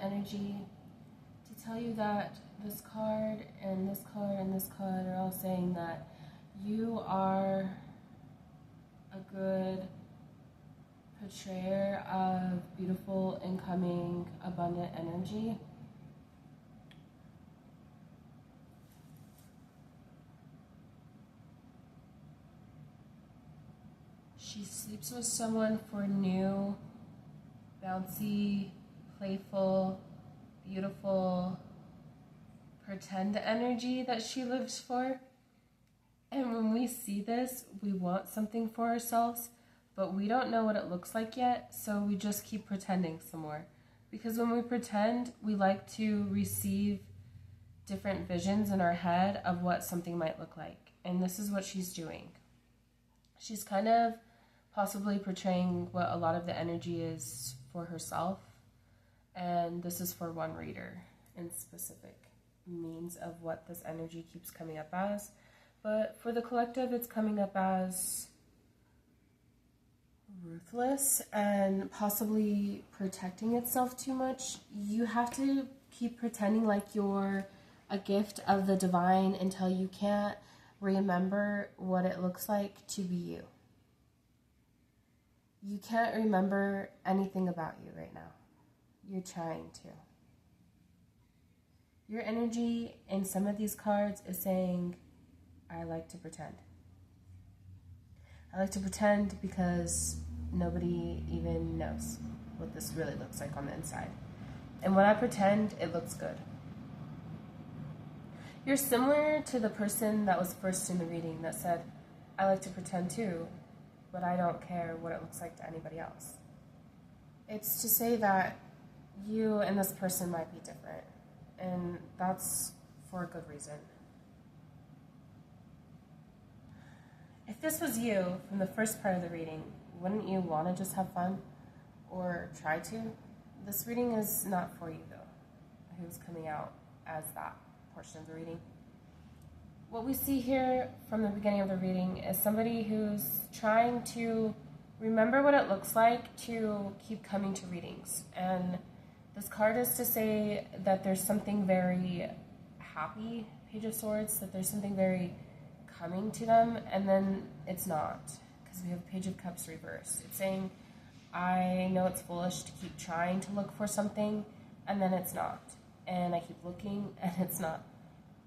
abundant energy to tell you that this card and this card and this card are all saying that you are a good portrayer of beautiful, incoming, abundant energy. She sleeps with someone for new, bouncy, playful, beautiful, pretend energy that she lives for. And when we see this, we want something for ourselves, but we don't know what it looks like yet, so we just keep pretending some more. Because when we pretend, we like to receive different visions in our head of what something might look like. And this is what she's doing. She's kind of possibly portraying what a lot of the energy is for herself. And this is for one reader in specific means of what this energy keeps coming up as. But for the collective, it's coming up as ruthless and possibly protecting itself too much. You have to keep pretending like you're a gift of the divine until you can't remember what it looks like to be you. You can't remember anything about you right now. You're trying to. Your energy in some of these cards is saying, I like to pretend. I like to pretend because nobody even knows what this really looks like on the inside. And when I pretend, it looks good. You're similar to the person that was first in the reading that said, I like to pretend too, but I don't care what it looks like to anybody else. It's to say that you and this person might be different, and that's for a good reason. If this was you from the first part of the reading, wouldn't you want to just have fun or try to? This reading is not for you, though, who's coming out as that portion of the reading. What we see here from the beginning of the reading is somebody who's trying to remember what it looks like to keep coming to readings. And this card is to say that there's something very happy, Page of Swords, that there's something very coming to them, and then it's not, because we have Page of Cups reversed. It's saying, I know it's foolish to keep trying to look for something, and then it's not. And I keep looking, and it's not.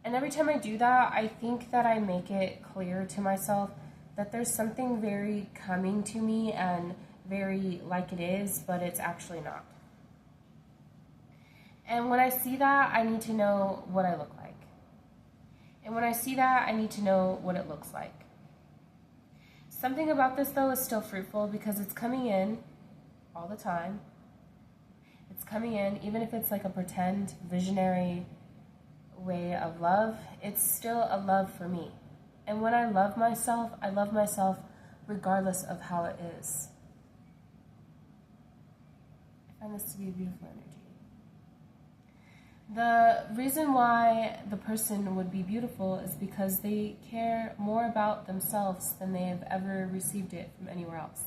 And every time I do that, I think that I make it clear to myself that there's something very coming to me and very like it is, but it's actually not. And when I see that, I need to know what I look like. And when I see that, I need to know what it looks like. Something about this, though, is still fruitful because it's coming in all the time. It's coming in, even if it's like a pretend, visionary way of love, it's still a love for me. And when I love myself regardless of how it is. I find this to be a beautiful energy. The reason why the person would be beautiful is because they care more about themselves than they have ever received it from anywhere else.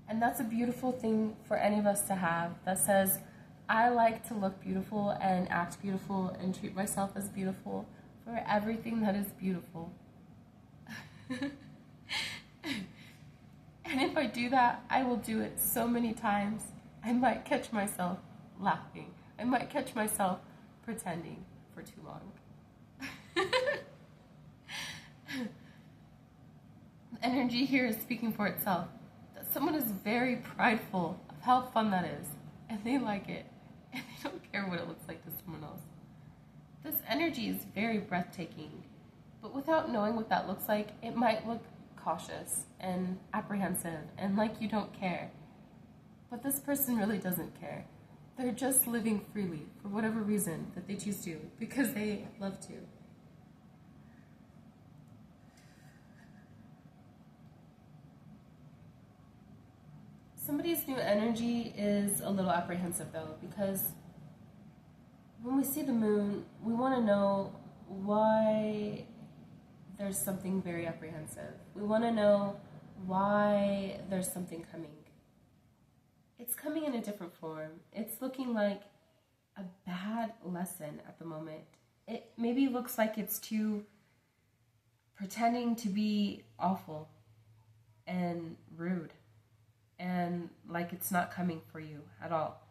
And that's a beautiful thing for any of us to have that says, I like to look beautiful and act beautiful and treat myself as beautiful for everything that is beautiful. And if I do that, I will do it so many times. I might catch myself laughing. I might catch myself pretending for too long. The energy here is speaking for itself. That someone is very prideful of how fun that is, and they like it. And they don't care what it looks like to someone else. This energy is very breathtaking, but without knowing what that looks like, it might look cautious and apprehensive and like you don't care. But this person really doesn't care. They're just living freely for whatever reason that they choose to, because they love to. Somebody's new energy is a little apprehensive, though, because when we see the moon, we want to know why there's something very apprehensive. We want to know why there's something coming. It's coming in a different form. It's looking like a bad lesson at the moment. It maybe looks like it's too pretending to be awful and rude and like it's not coming for you at all.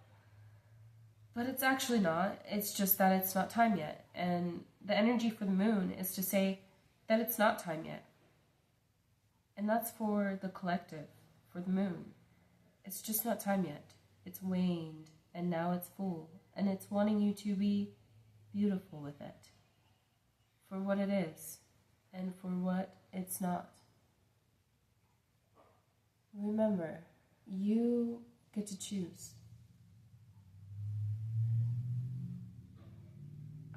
But it's actually not. It's just that it's not time yet. And the energy for the moon is to say that it's not time yet. And that's for the collective, for the moon. It's just not time yet. It's waned, and now it's full. And it's wanting you to be beautiful with it, for what it is, and for what it's not. Remember, you get to choose.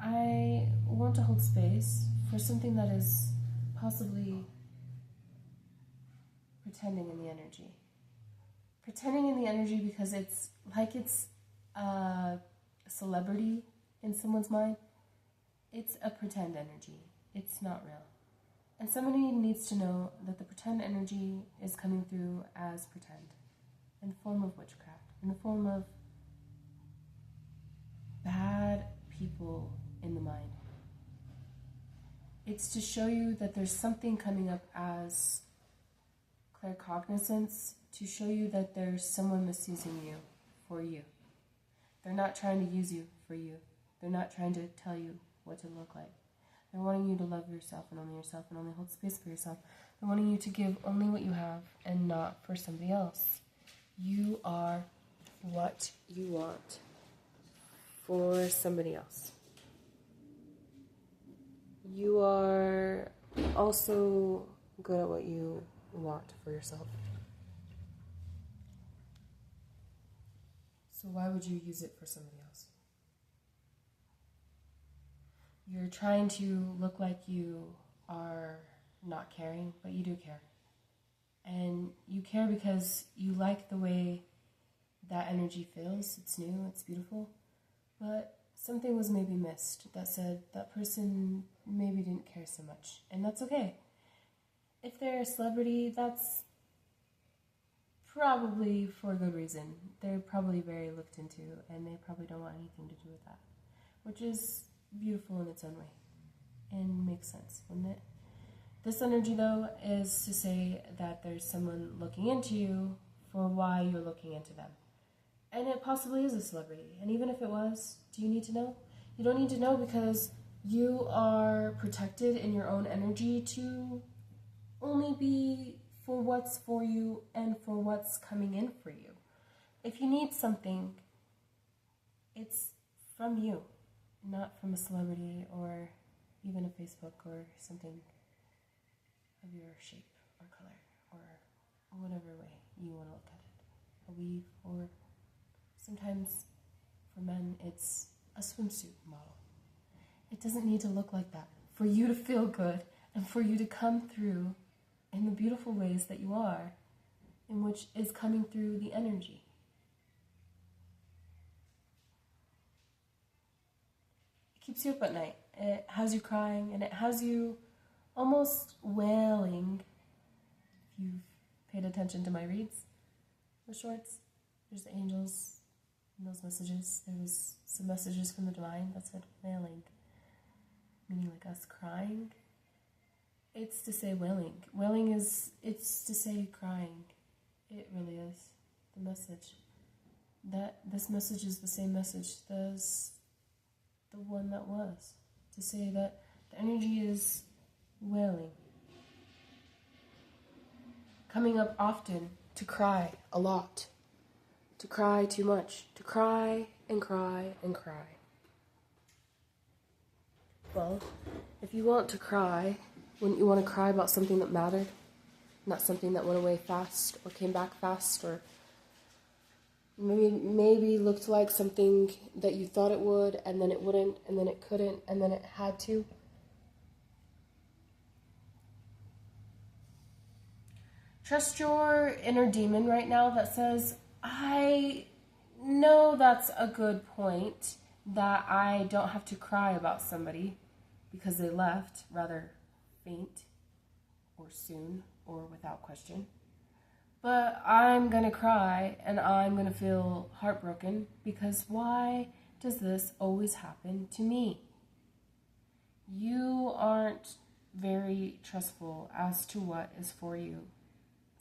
I want to hold space for something that is possibly pretending in the energy. Pretending in the energy because it's like it's a celebrity in someone's mind. It's a pretend energy. It's not real. And somebody needs to know that the pretend energy is coming through as pretend, in the form of witchcraft, in the form of bad people in the mind. It's to show you that there's something coming up as claircognizance, to show you that there's someone misusing you for you. They're not trying to use you for you. They're not trying to tell you what to look like. They're wanting you to love yourself and only hold space for yourself. They're wanting you to give only what you have and not for somebody else. You are what you want for somebody else. You are also good at what you want for yourself. So why would you use it for somebody else? You're trying to look like you are not caring, but you do care. And you care because you like the way that energy feels. It's new, it's beautiful. But something was maybe missed that said that person maybe didn't care so much. And that's okay. If they're a celebrity, that's probably for a good reason. They're probably very looked into, and they probably don't want anything to do with that, which is beautiful in its own way and makes sense, wouldn't it? This energy, though, is to say that there's someone looking into you for why you're looking into them. And it possibly is a celebrity. And even if it was, do you need to know? You don't need to know, because you are protected in your own energy to only be for what's for you and for what's coming in for you. If you need something, it's from you, not from a celebrity or even a Facebook or something of your shape or color or whatever way you want to look at it. A weave, or sometimes for men it's a swimsuit model. It doesn't need to look like that for you to feel good and for you to come through in the beautiful ways that you are, in which is coming through the energy. It keeps you up at night. It has you crying, and it has you almost wailing. If you've paid attention to my reads, the shorts, there's the angels in those messages. There was some messages from the divine that said wailing, meaning like us crying. It's to say wailing. Wailing is, it's to say crying. It really is the message. That this message is the same message as the one that was. To say that the energy is wailing. Coming up often to cry a lot. To cry too much. To cry and cry and cry. Well, if you want to cry, wouldn't you want to cry about something that mattered? Not something that went away fast or came back fast, or maybe looked like something that you thought it would, and then it wouldn't, and then it couldn't, and then it had to. Trust your inner demon right now that says, I know that's a good point, that I don't have to cry about somebody because they left rather faint or soon or without question. But I'm going to cry and I'm going to feel heartbroken, because why does this always happen to me? You aren't very trustful as to what is for you.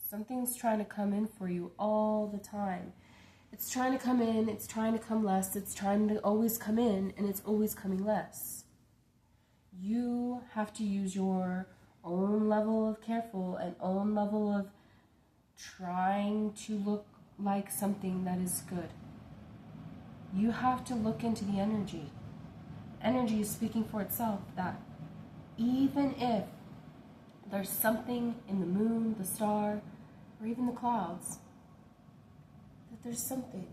Something's trying to come in for you all the time. It's trying to come in, it's trying to come less, it's trying to always come in, and it's always coming less. You have to use your own level of careful and own level of trying to look like something that is good. You have to look into the energy. Energy is speaking for itself, that even if there's something in the moon, the star, or even the clouds, that there's something.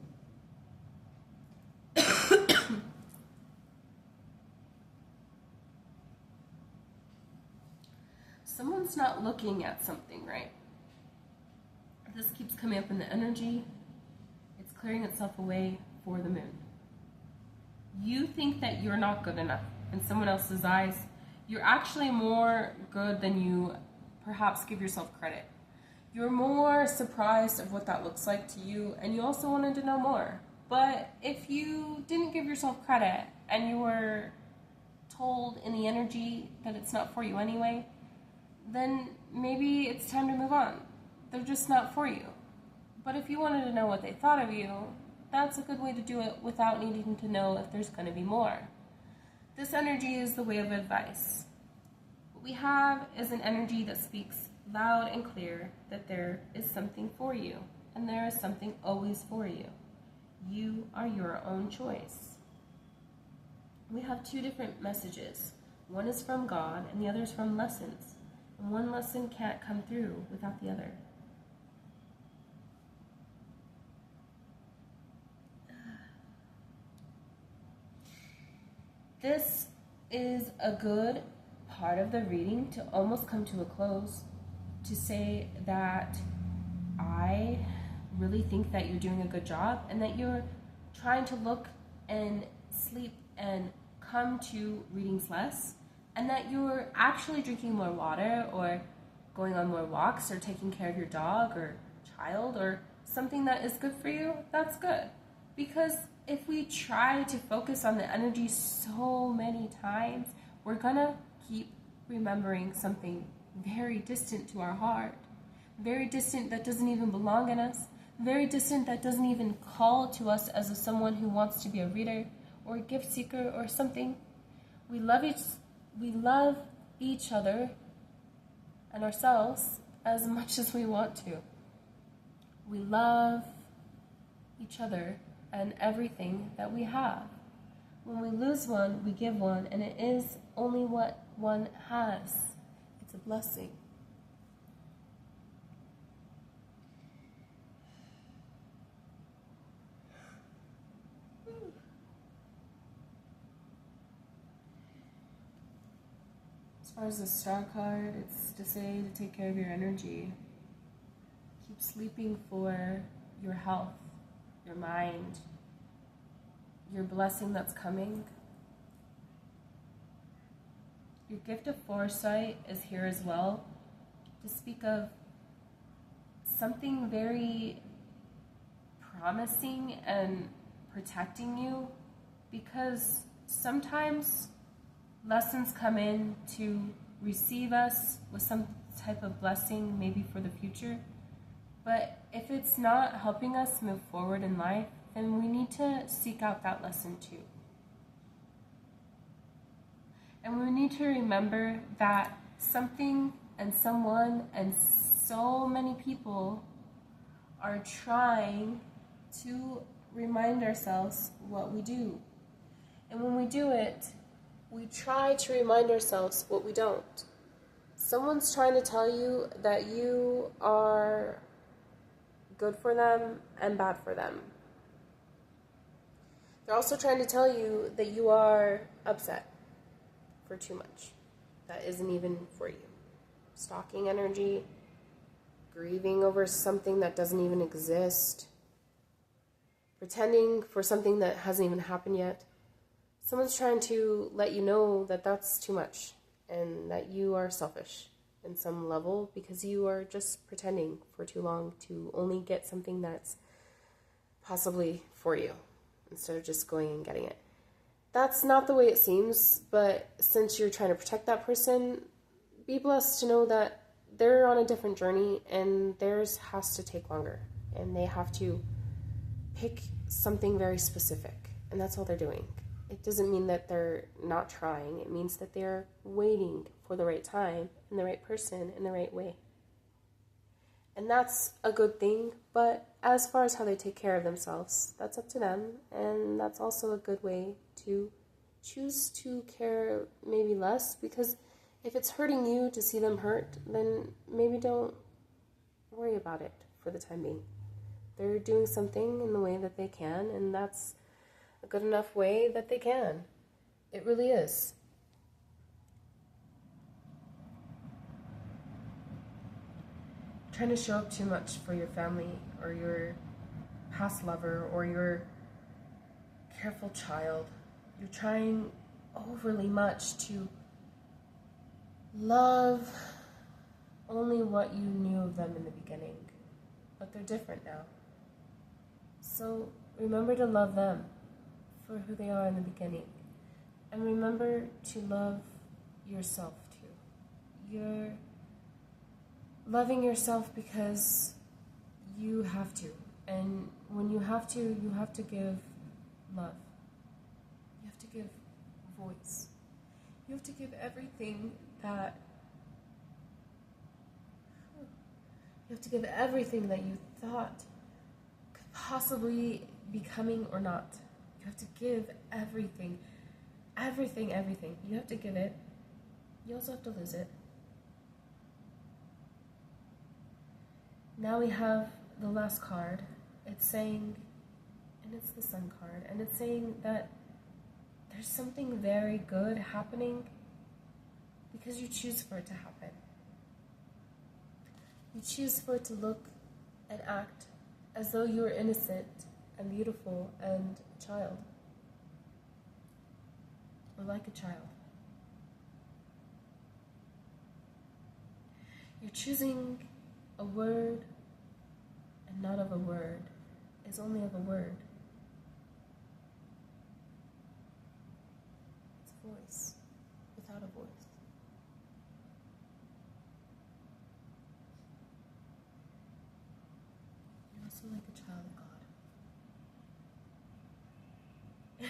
Someone's not looking at something, right? This keeps coming up in the energy. It's clearing itself away for the moon. You think that you're not good enough in someone else's eyes. You're actually more good than you perhaps give yourself credit. You're more surprised of what that looks like to you, and you also wanted to know more. But if you didn't give yourself credit and you were told in the energy that it's not for you anyway, then maybe it's time to move on. They're just not for you. But if you wanted to know what they thought of you, that's a good way to do it without needing to know if there's going to be more. This energy is the way of advice. What we have is an energy that speaks loud and clear that there is something for you, and there is something always for you. You are your own choice. We have two different messages. One is from God, and the other is from lessons. And one lesson can't come through without the other. This is a good part of the reading to almost come to a close, to say that I really think that you're doing a good job and that you're trying to look and sleep and come to readings less, and that you're actually drinking more water or going on more walks or taking care of your dog or child or something that is good for you. That's good. Because if we try to focus on the energy so many times, we're gonna keep remembering something very distant to our heart, very distant that doesn't even belong in us, very distant that doesn't even call to us as someone who wants to be a reader or a gift seeker or something. We love each other and ourselves as much as we want to. We love each other and everything that we have. When we lose one, we give one, and it is only what one has. It's a blessing. As far as the star card, it's to say to take care of your energy. Keep sleeping for your health, your mind, your blessing that's coming. Your gift of foresight is here as well, to speak of something very promising and protecting you, because sometimes lessons come in to receive us with some type of blessing, maybe for the future. But if it's not helping us move forward in life, then we need to seek out that lesson too. And we need to remember that something and someone and so many people are trying to remind ourselves what we do. And when we do it, we try to remind ourselves what we don't. Someone's trying to tell you that you are good for them and bad for them. They're also trying to tell you that you are upset for too much that isn't even for you. Stalking energy, grieving over something that doesn't even exist, pretending for something that hasn't even happened yet. Someone's trying to let you know that that's too much and that you are selfish in some level because you are just pretending for too long to only get something that's possibly for you. instead of just going and getting it. That's not the way it seems, but since you're trying to protect that person, be blessed to know that they're on a different journey and theirs has to take longer and they have to pick something very specific, and that's all they're doing. It doesn't mean that they're not trying. It means that they're waiting for the right time and the right person in the right way. And that's a good thing, but as far as how they take care of themselves, that's up to them, and that's also a good way to choose to care maybe less, because if it's hurting you to see them hurt, then maybe don't worry about it for the time being. They're doing something in the way that they can, and that's a good enough way that they can. It really is. Trying to show up too much for your family or your past lover or your careful child. You're trying overly much to love only what you knew of them in the beginning, but they're different now. So remember to love them for who they are in the beginning, and remember to love yourself too. You're loving yourself because you have to, and when you have to give love. You have to give voice. You have to give everything that you thought could possibly be coming or not. You have to give everything. You have to give it. You also have to lose it. Now we have the last card. It's saying, and it's the Sun card, and it's saying that there's something very good happening because you choose for it to happen. You choose for it to look and act as though you were innocent and beautiful and a child. Or like a child. You're choosing a word and not of a word is only of a word. It's a voice without a voice. You're also like a child of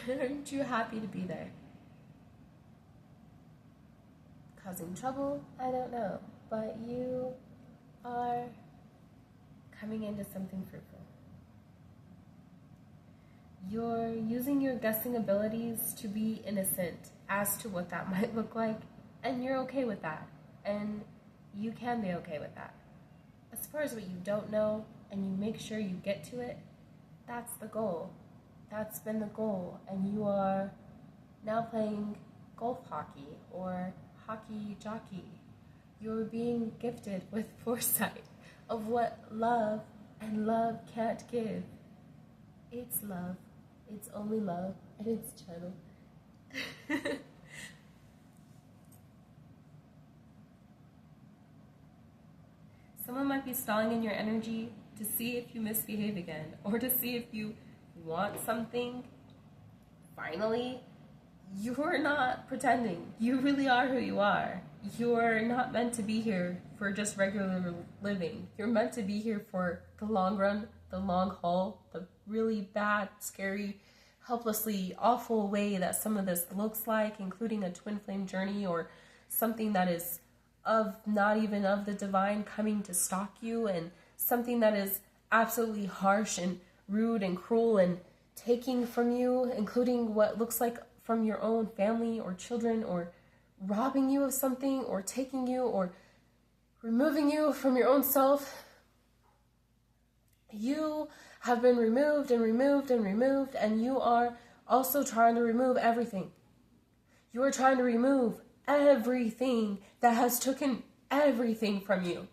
God. Aren't you happy to be there? Causing trouble? I don't know. But you are coming into something fruitful. You're using your guessing abilities to be innocent as to what that might look like, and you're okay with that. And you can be okay with that. As far as what you don't know, and you make sure you get to it, that's the goal. That's been the goal, and you are now playing golf hockey or hockey jockey. You're being gifted with foresight of what love and love can't give. It's love. It's only love, and it's channel. Someone might be stalling in your energy to see if you misbehave again, or to see if you want something. Finally, you're not pretending. You really are who you are. You're not meant to be here for just regular living. You're meant to be here for the long run, the long haul, the really bad, scary, helplessly awful way that some of this looks like, including a twin flame journey or something that is of not even of the divine coming to stalk you, and something that is absolutely harsh and rude and cruel and taking from you, including what looks like from your own family or children, or robbing you of something, or taking you, or removing you from your own self. You have been removed and removed and removed, and you are also trying to remove everything. You are trying to remove everything that has taken everything from you.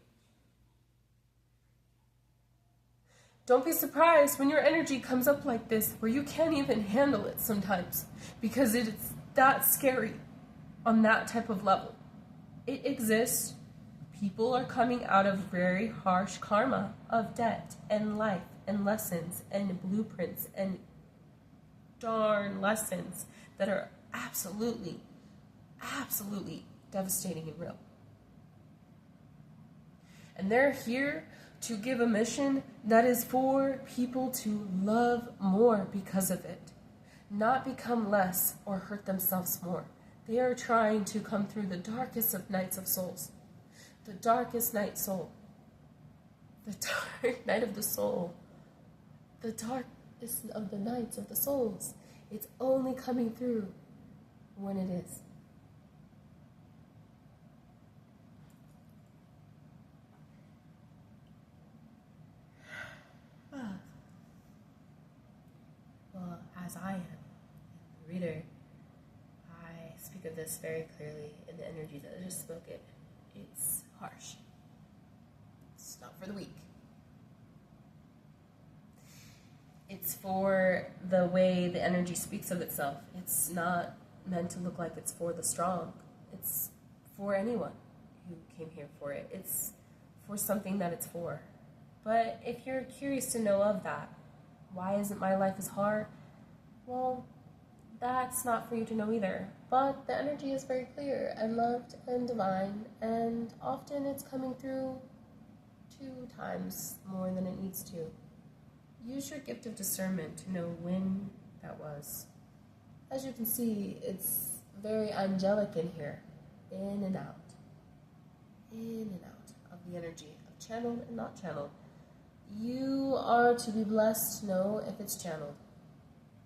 Don't be surprised when your energy comes up like this, where you can't even handle it sometimes, because it's that scary on that type of level. It exists. People are coming out of very harsh karma of debt and life and lessons and blueprints and darn lessons that are absolutely devastating and real. And they're here to give a mission that is for people to love more because of it, not become less or hurt themselves more. They are trying to come through the darkest of nights of souls, the darkest night soul, the dark night of the soul, the darkest of the nights of the souls. It's only coming through when it is. Well, as I am the reader, I speak of this very clearly in the energy that I just spoke it. It's harsh. It's not for the weak. It's for the way the energy speaks of itself. It's not meant to look like it's for the strong. It's for anyone who came here for it. It's for something that it's for. But if you're curious to know of that, why isn't my life as hard? Well, that's not for you to know either. But the energy is very clear and loved and divine, and often it's coming through 2 times more than it needs to. Use your gift of discernment to know when that was. As you can see, it's very angelic in here. In and out. In and out of the energy of channeled and not channeled. You are to be blessed to know if it's channeled.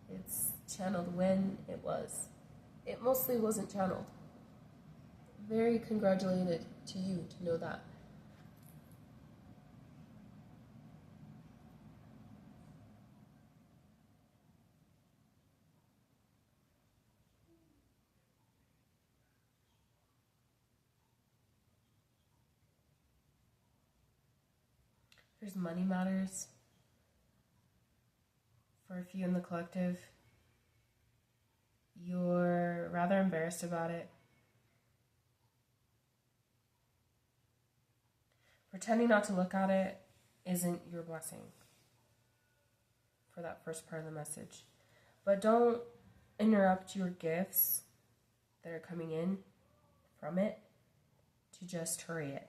It's channeled when it was. It mostly wasn't channeled. Very congratulated to you to know that. There's money matters for a few in the collective. You're rather embarrassed about it. Pretending not to look at it isn't your blessing for that first part of the message. But don't interrupt your gifts that are coming in from it to just hurry it.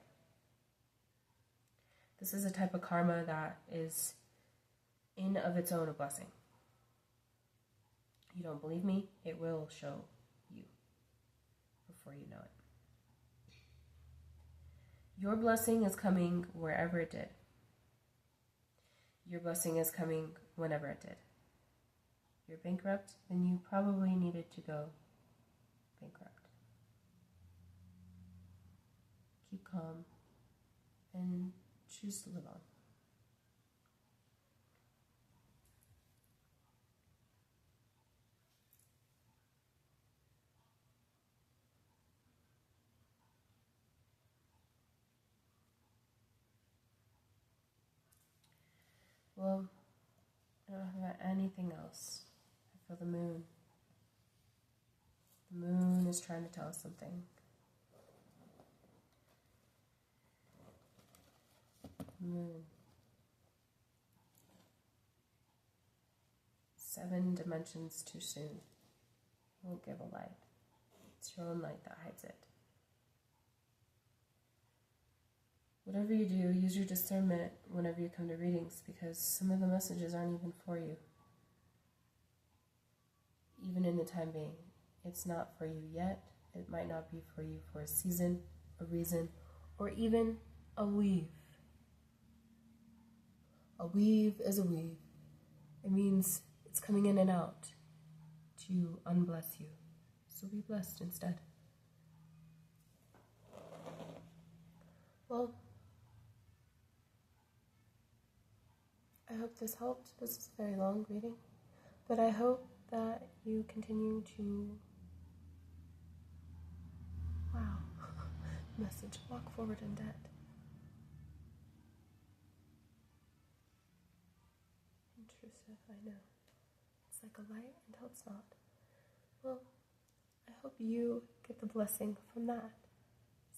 This is a type of karma that is in of its own a blessing. You don't believe me? It will show you before you know it. Your blessing is coming wherever it did. Your blessing is coming whenever it did. You're bankrupt, then you probably needed to go bankrupt. Keep calm and choose to live on. Well, I don't have anything else. I feel the moon. The moon is trying to tell us something. Moon. 7 dimensions too soon. Won't give a light. It's your own light that hides it. Whatever you do, use your discernment whenever you come to readings, because some of the messages aren't even for you. Even in the time being. It's not for you yet. It might not be for you for a season, a reason, or even a weave. A weave is a weave. It means it's coming in and out to unbless you. So be blessed instead. Well, I hope this helped. This is a very long reading, but I hope that you continue to, message, walk forward in debt. Intrusive, I know. It's like a light until it's not. Well, I hope you get the blessing from that.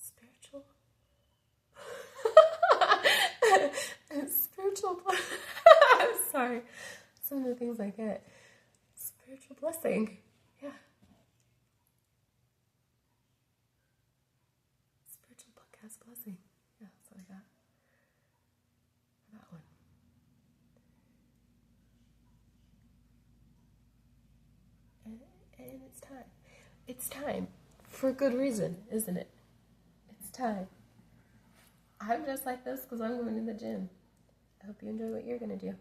Spiritual? Spiritual. I'm sorry. Some of the things I get. Spiritual Spiritual blessing. Yeah. Spiritual podcast blessing. Yeah, that's what I got for that one. And it's time. It's time. For good reason, isn't it? It's time. I'm just like this because I'm going to the gym. I hope you enjoy what you're going to do.